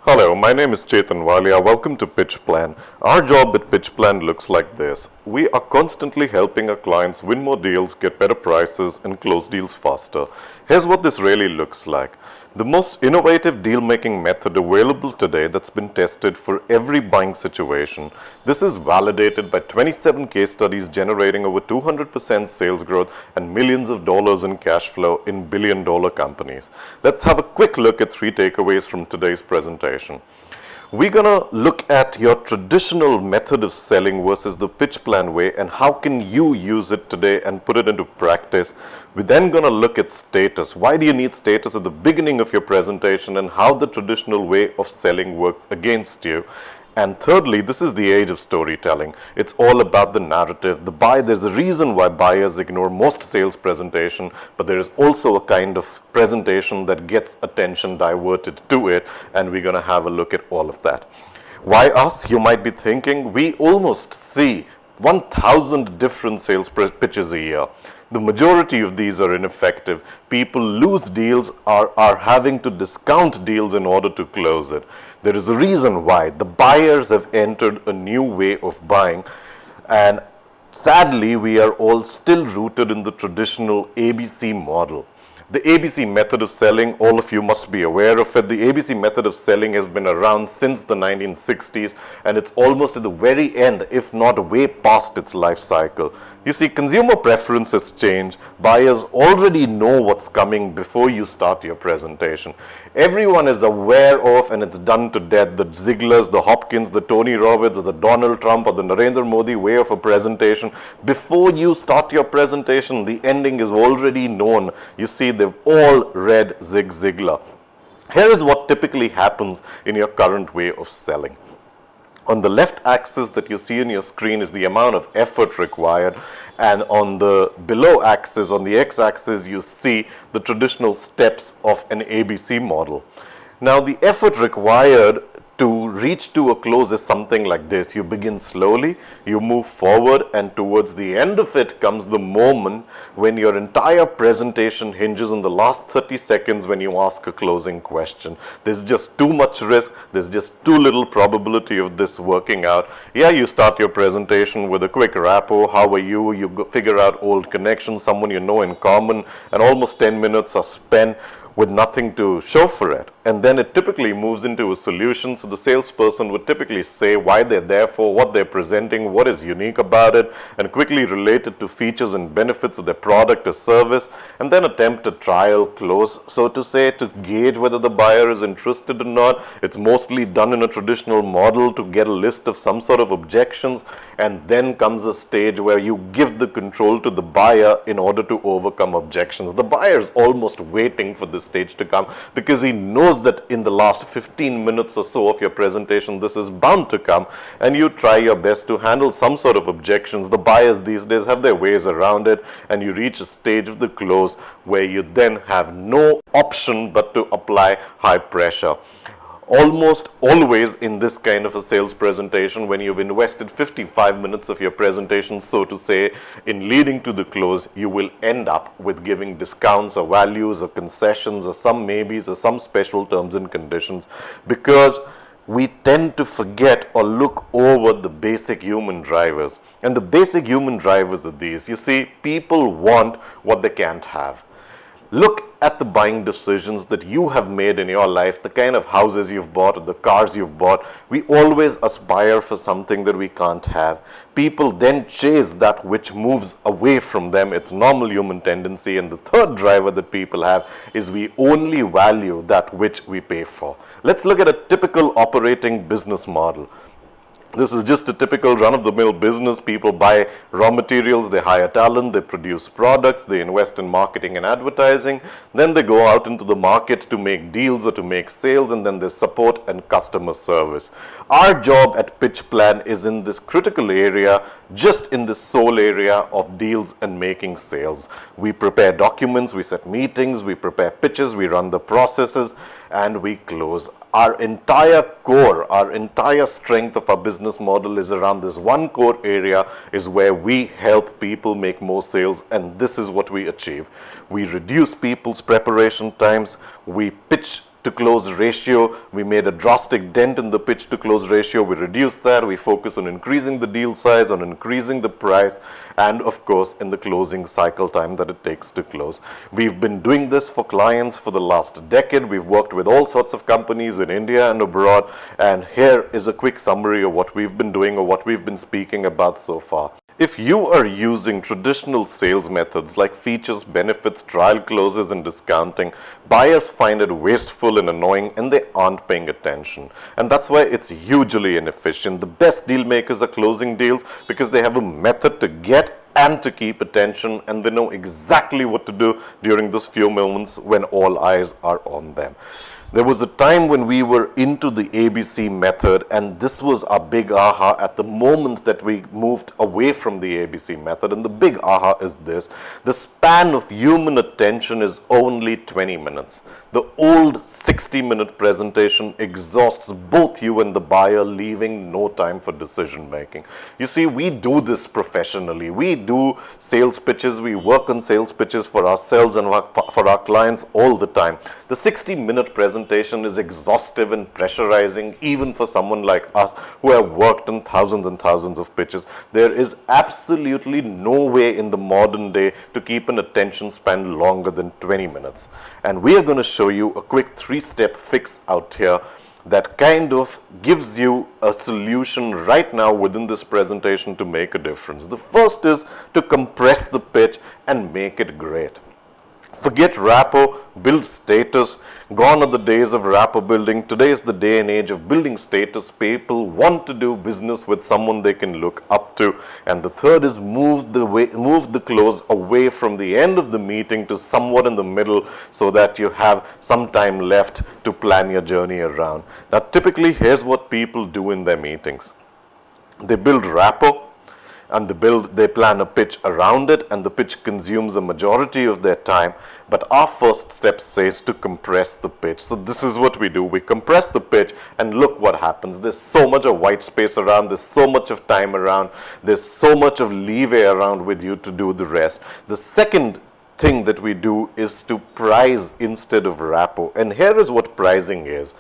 Hello, my name is Chetan Walia. Welcome to Pitch Plan. Our job at Pitch Plan looks like this. We are constantly helping our clients win more deals, get better prices, and close deals faster. Here's what this really looks like. The most innovative deal-making method available today that's been tested for every buying situation. This is validated by 27 case studies generating over 200% sales growth and millions of dollars in cash flow in billion-dollar companies. Let's have a quick look at 3 takeaways from today's presentation. We're gonna look at your traditional method of selling versus the pitch plan way and how can you use it today and put it into practice. We're then gonna look at status. Why do you need status at the beginning of your presentation and how the traditional way of selling works against you. And thirdly, this is the age of storytelling. It's all about the narrative. There's a reason why buyers ignore most sales presentation, but there is also a kind of presentation that gets attention diverted to it, and we're going to have a look at all of that. Why us? You might be thinking, we almost see 1,000 different sales pitches a year. The majority of these are ineffective. People lose deals or are having to discount deals in order to close it. There is a reason why. The buyers have entered a new way of buying, and sadly we are all still rooted in the traditional ABC model. The ABC method of selling, all of you must be aware of it. The ABC method of selling has been around since the 1960s, and it's almost at the very end, if not way past its life cycle. You see, consumer preferences change. Buyers already know what's coming before you start your presentation. Everyone is aware of, and it's done to death, the Ziglers, the Hopkins, the Tony Robbins, or the Donald Trump, or the Narendra Modi way of a presentation. Before you start your presentation, the ending is already known. You see, they've all read Zig Ziglar. Here is what typically happens in your current way of selling. On the left axis that you see on your screen is the amount of effort required, and on the below axis, on the x-axis, you see the traditional steps of an ABC model. Now, the effort required to reach to a close is something like this. You begin slowly, you move forward, and towards the end of it comes the moment when your entire presentation hinges on the last 30 seconds when you ask a closing question. There's just too much risk, there's just too little probability of this working out. Yeah, you start your presentation with a quick rapport, how are you, figure out old connections, someone you know in common, and almost 10 minutes are spent with nothing to show for it. And then it typically moves into a solution. So the salesperson would typically say why they're there for, what they're presenting, what is unique about it, and quickly relate it to features and benefits of their product or service, and then attempt a trial close, so to say, to gauge whether the buyer is interested or not. It's mostly done in a traditional model to get a list of some sort of objections, and then comes a stage where you give the control to the buyer in order to overcome objections. The buyer is almost waiting for this stage to come because he knows that in the last 15 minutes or so of your presentation this is bound to come, and you try your best to handle some sort of objections. The buyers these days have their ways around it, and you reach a stage of the close where you then have no option but to apply high pressure. Almost always in this kind of a sales presentation, when you've invested 55 minutes of your presentation, so to say, in leading to the close, you will end up with giving discounts or values or concessions or some maybes or some special terms and conditions, because we tend to forget or look over the basic human drivers. And the basic human drivers are these. You see, people want what they can't have. Look at the buying decisions that you have made in your life, the kind of houses you've bought or the cars you've bought. We always aspire for something that we can't have. People then chase that which moves away from them. It's normal human tendency. And the third driver that people have is we only value that which we pay for. Let's look at a typical operating business model. This is just a typical run-of-the-mill business. People buy raw materials, they hire talent, they produce products, they invest in marketing and advertising, then they go out into the market to make deals or to make sales, and then they support and customer service. Our job at Pitch Plan is in this critical area, just in this sole area of deals and making sales. We prepare documents, we set meetings, we prepare pitches, we run the processes, and we close. Our entire core, our entire strength of our business model is around this one core area, is where we help people make more sales, and this is what we achieve. We reduce people's preparation times, we pitch to close ratio. We made a drastic dent in the pitch to close ratio. We reduced that. We focus on increasing the deal size, on increasing the price, and of course in the closing cycle time that it takes to close. We've been doing this for clients for the last decade. We've worked with all sorts of companies in India and abroad, and here is a quick summary of what we've been doing or what we've been speaking about so far. If you are using traditional sales methods like features, benefits, trial closes, and discounting, buyers find it wasteful and annoying and they aren't paying attention. And that's why it's hugely inefficient. The best deal makers are closing deals because they have a method to get and to keep attention, and they know exactly what to do during those few moments when all eyes are on them. There was a time when we were into the ABC method, and this was our big aha at the moment that we moved away from the ABC method. And the big aha is this: the span of human attention is only 20 minutes. The old 60-minute presentation exhausts both you and the buyer, leaving no time for decision making. You see, we do this professionally. We do sales pitches. We work on sales pitches for ourselves and for our clients all the time. The 60-minute presentation is exhaustive and pressurizing even for someone like us who have worked on thousands and thousands of pitches. There is absolutely no way in the modern day to keep an attention span longer than 20 minutes. And we are going to show you a quick 3-step fix out here that kind of gives you a solution right now within this presentation to make a difference. The first is to compress the pitch and make it great. Forget rapport, build status. Gone are the days of rapport building. Today is the day and age of building status. People want to do business with someone they can look up to. And the third is move the close away from the end of the meeting to somewhat in the middle so that you have some time left to plan your journey around. Now, typically, here's what people do in their meetings. They build rapport, and they plan a pitch around it, and the pitch consumes a majority of their time. But our first step says to compress the pitch. So this is what we do. We compress the pitch, and look what happens. There's so much of white space around. There's so much of time around. There's so much of leeway around with you to do the rest. The second thing that we do is to price instead of rapport. And here is what pricing is.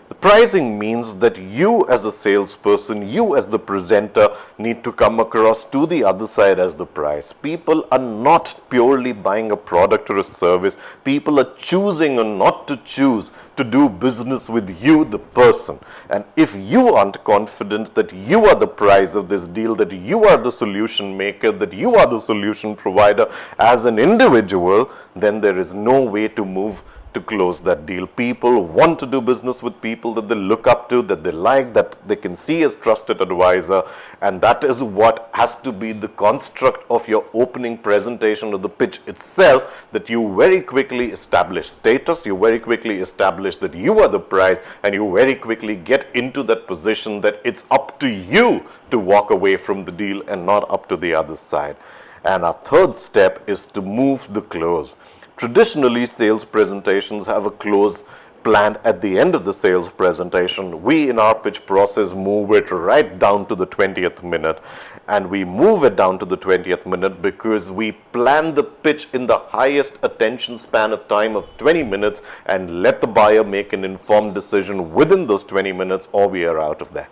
The pricing means that you as a salesperson, you as the presenter, need to come across to the other side as the price. People are not purely buying a product or a service. People are choosing or not to choose to do business with you, the person. And if you aren't confident that you are the price of this deal, that you are the solution maker, that you are the solution provider as an individual, then there is no way to move to close that deal. People want to do business with people that they look up to, that they like, that they can see as trusted advisor, and that is what has to be the construct of your opening presentation of the pitch itself, that you very quickly establish status, you very quickly establish that you are the prize, and you very quickly get into that position that it's up to you to walk away from the deal and not up to the other side. And our third step is to move the close. Traditionally, sales presentations have a close planned at the end of the sales presentation. We in our pitch process move it right down to the 20th minute, and we move it down to the 20th minute because we plan the pitch in the highest attention span of time of 20 minutes and let the buyer make an informed decision within those 20 minutes, or we are out of there.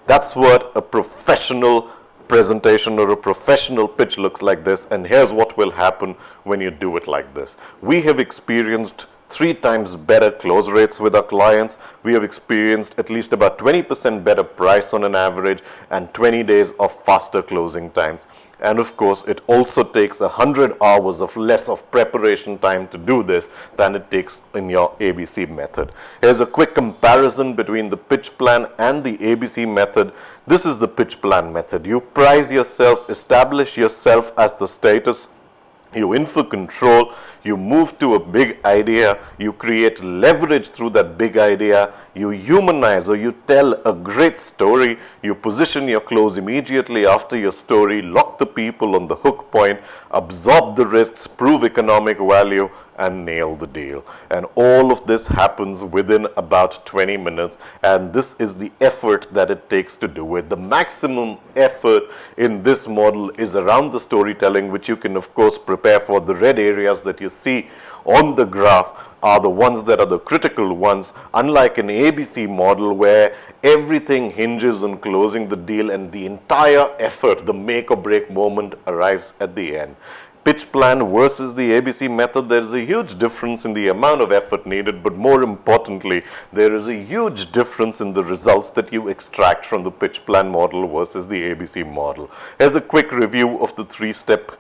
That's what a professional presentation or a professional pitch looks like this, and here's what will happen when you do it like this. We have experienced 3 times better close rates with our clients. We have experienced at least about 20% better price on an average and 20 days of faster closing times. And of course, it also takes 100 hours of less of preparation time to do this than it takes in your ABC method. Here's a quick comparison between the pitch plan and the ABC method. This is the pitch plan method. You price yourself, establish yourself as the status, you info control, you move to a big idea, you create leverage through that big idea, you humanize or you tell a great story, you position your close immediately after your story, lock the people on the hook point, absorb the risks, prove economic value, and nail the deal. And all of this happens within about 20 minutes, and this is the effort that it takes to do it. The maximum effort in this model is around the storytelling, which you can of course prepare for. The red areas that you see on the graph are the ones that are the critical ones, unlike an ABC model where everything hinges on closing the deal and the entire effort, the make or break moment, arrives at the end. Pitch plan versus the ABC method, there is a huge difference in the amount of effort needed, but more importantly, there is a huge difference in the results that you extract from the pitch plan model versus the ABC model. Here's a quick review of the three-step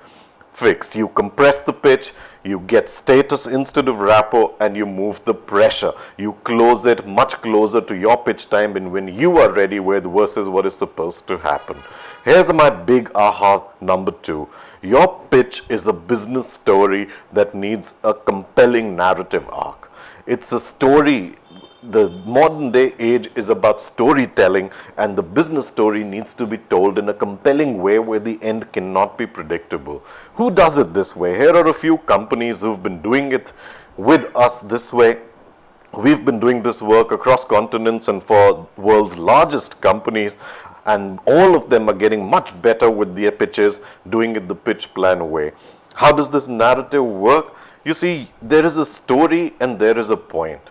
fix. You compress the pitch, you get status instead of rapport, and you move the pressure. You close it much closer to your pitch time and when you are ready with versus what is supposed to happen. Here's my big aha number 2. Your pitch is a business story that needs a compelling narrative arc. It's a story. The modern day age is about storytelling, and the business story needs to be told in a compelling way where the end cannot be predictable. Who does it this way? Here are a few companies who've been doing it with us this way. We've been doing this work across continents and for world's largest companies, and all of them are getting much better with their pitches, doing it the pitch plan way. How does this narrative work? You see, there is a story and there is a point.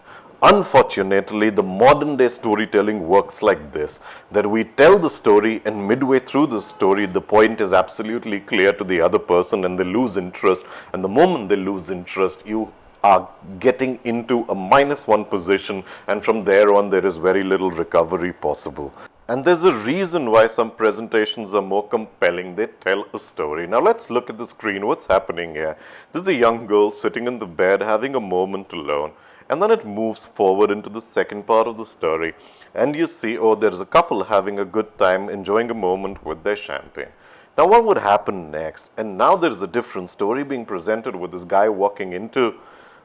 Unfortunately, the modern day storytelling works like this, that we tell the story and midway through the story, the point is absolutely clear to the other person and they lose interest. And the moment they lose interest, you are getting into a -1 position, and from there on, there is very little recovery possible. And there's a reason why some presentations are more compelling. They tell a story. Now let's look at the screen. What's happening here? There's a young girl sitting in the bed having a moment alone. And then it moves forward into the second part of the story. And you see, oh, there's a couple having a good time, enjoying a moment with their champagne. Now what would happen next? And now there's a different story being presented with this guy walking into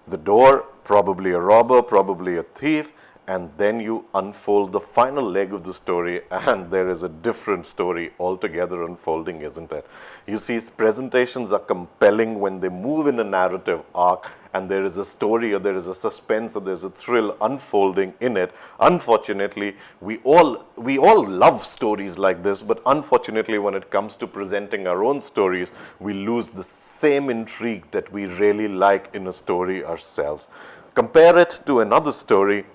the door, probably a robber, probably a thief. And then you unfold the final leg of the story, and there is a different story altogether unfolding, isn't it? You see, presentations are compelling when they move in a narrative arc, and there is a story, or there is a suspense, or there's a thrill unfolding in it. Unfortunately, we all love stories like this, but unfortunately, when it comes to presenting our own stories, we lose the same intrigue that we really like in a story ourselves. Compare it to another story,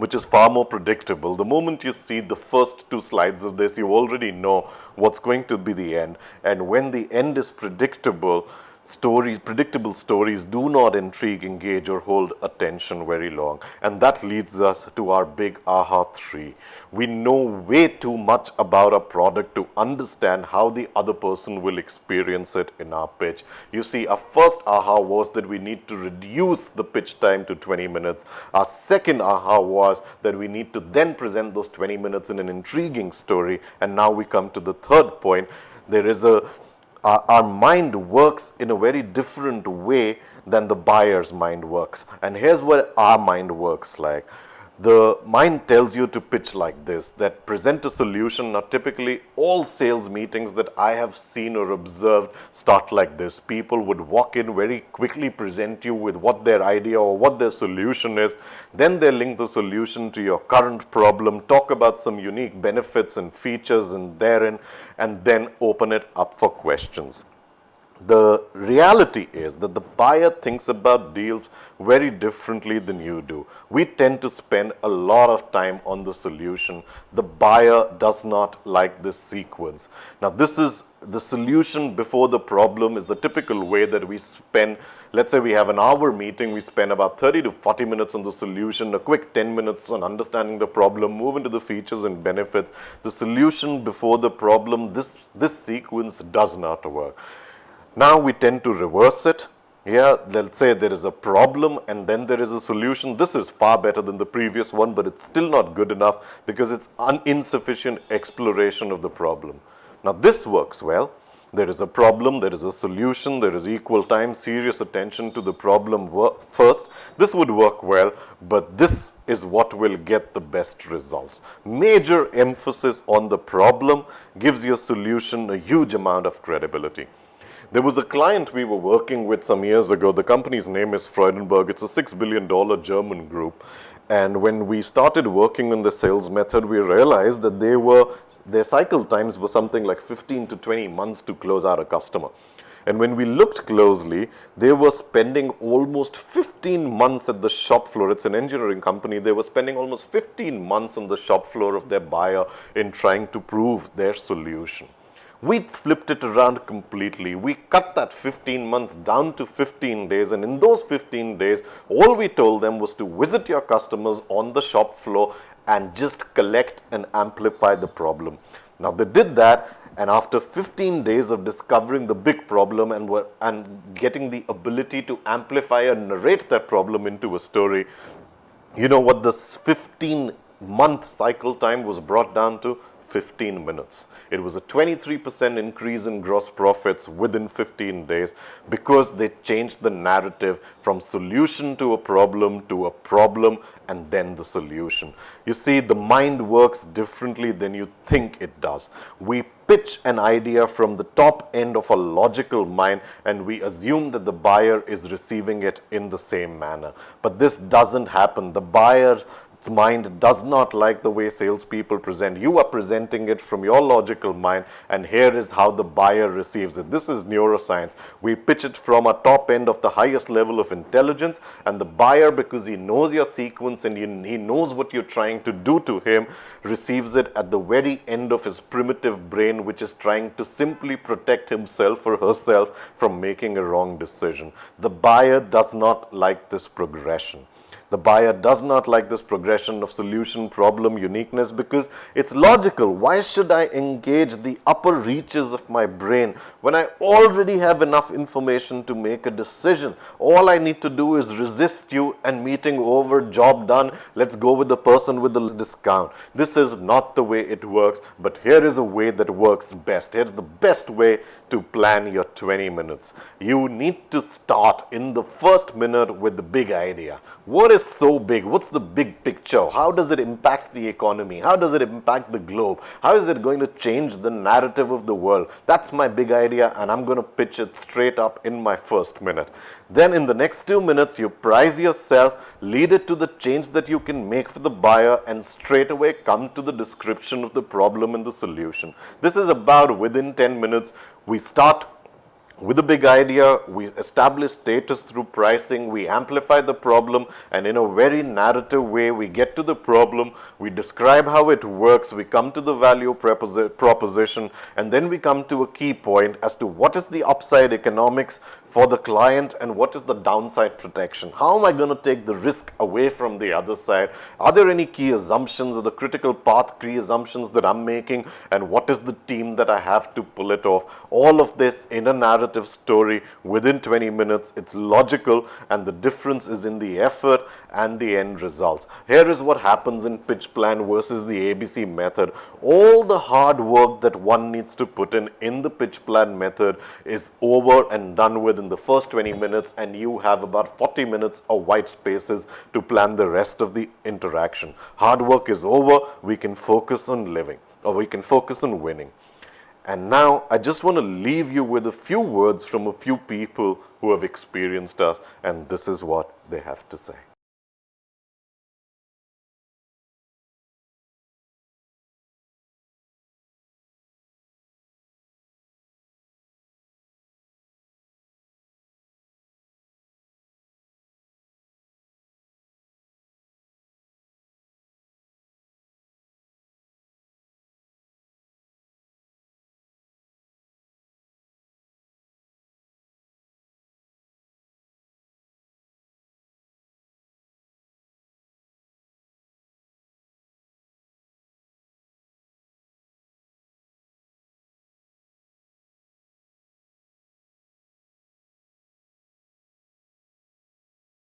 which is far more predictable. The moment you see the first 2 slides of this, you already know what's going to be the end. And when the end is predictable stories do not intrigue, engage, or hold attention very long. And that leads us to our big aha 3. We know way too much about our product to understand how the other person will experience it in our pitch. You see, our first aha was that we need to reduce the pitch time to 20 minutes. Our second aha was that we need to then present those 20 minutes in an intriguing story. And now we come to the third point. There is our mind works in a very different way than the buyer's mind works. And here's what our mind works like. The mind tells you to pitch like this, that present a solution. Now, typically, all sales meetings that I have seen or observed start like this. People would walk in, very quickly present you with what their idea or what their solution is. Then they link the solution to your current problem, talk about some unique benefits and features and therein, and then open it up for questions. The reality is that the buyer thinks about deals very differently than you do. We tend to spend a lot of time on the solution. The buyer does not like this sequence. Now, this is the solution before the problem is the typical way that we spend. Let's say we have an hour meeting, we spend about 30 to 40 minutes on the solution, a quick 10 minutes on understanding the problem, move into the features and benefits. The solution before the problem, this sequence does not work. Now we tend to reverse it. Here, let's say there is a problem and then there is a solution. This is far better than the previous one, but it's still not good enough because it's insufficient exploration of the problem. Now this works well. There is a problem, there is a solution, there is equal time, serious attention to the problem first. This would work well, but this is what will get the best results. Major emphasis on the problem gives your solution a huge amount of credibility. There was a client we were working with some years ago. The company's name is Freudenberg. It's a $6 billion German group. And when we started working on the sales method, we realized that their cycle times were something like 15 to 20 months to close out a customer. And when we looked closely, they were spending almost 15 months at the shop floor. It's an engineering company. They were spending almost 15 months on the shop floor of their buyer in trying to prove their solution. We flipped it around completely. We cut that 15 months down to 15 days. And in those 15 days, all we told them was to visit your customers on the shop floor and just collect and amplify the problem. Now, they did that. And after 15 days of discovering the big problem and getting the ability to amplify and narrate that problem into a story, you know what this 15-month cycle time was brought down to? 15 minutes. It was a 23% increase in gross profits within 15 days because they changed the narrative from solution to a problem and then the solution. You see, the mind works differently than you think it does. We pitch an idea from the top end of a logical mind and we assume that the buyer is receiving it in the same manner. But this doesn't happen. The buyer's mind does not like the way salespeople present. You are presenting it from your logical mind, and here is how the buyer receives it. This is neuroscience. We pitch it from a top end of the highest level of intelligence, and the buyer, because he knows your sequence and he knows what you're trying to do to him, receives it at the very end of his primitive brain, which is trying to simply protect himself or herself from making a wrong decision. The buyer does not like this progression. The buyer does not like this progression of solution, problem, uniqueness because it's logical. Why should I engage the upper reaches of my brain when I already have enough information to make a decision? All I need to do is resist you and meeting over, job done. Let's go with the person with the discount. This is not the way it works, but here is a way that works best. Here's the best way to plan your 20 minutes. You need to start in the first minute with the big idea. What is so big? What's the big picture? How does it impact the economy? How does it impact the globe? How is it going to change the narrative of the world? That's my big idea, and I'm going to pitch it straight up in my first minute. Then in the next 2 minutes, you price yourself, lead it to the change that you can make for the buyer, and straight away come to the description of the problem and the solution. This is about within 10 minutes. We start with a big idea, we establish status through pricing, we amplify the problem, and in a very narrative way, we get to the problem, we describe how it works, we come to the value proposition, and then we come to a key point as to what is the upside economics for the client and what is the downside protection. How am I going to take the risk away from the other side? Are there any key assumptions or the critical path key assumptions that I'm making, and what is the team that I have to pull it off? All of this in a narrative story within 20 minutes. It's logical, and the difference is in the effort and the end results. Here is what happens in pitch plan versus the ABC method. All the hard work that one needs to put in the pitch plan method is over and done with in the first 20 minutes, and you have about 40 minutes of white spaces to plan the rest of the interaction. Hard work is over. We can focus on living, or we can focus on winning. And now I just want to leave you with a few words from a few people who have experienced us, and this is what they have to say.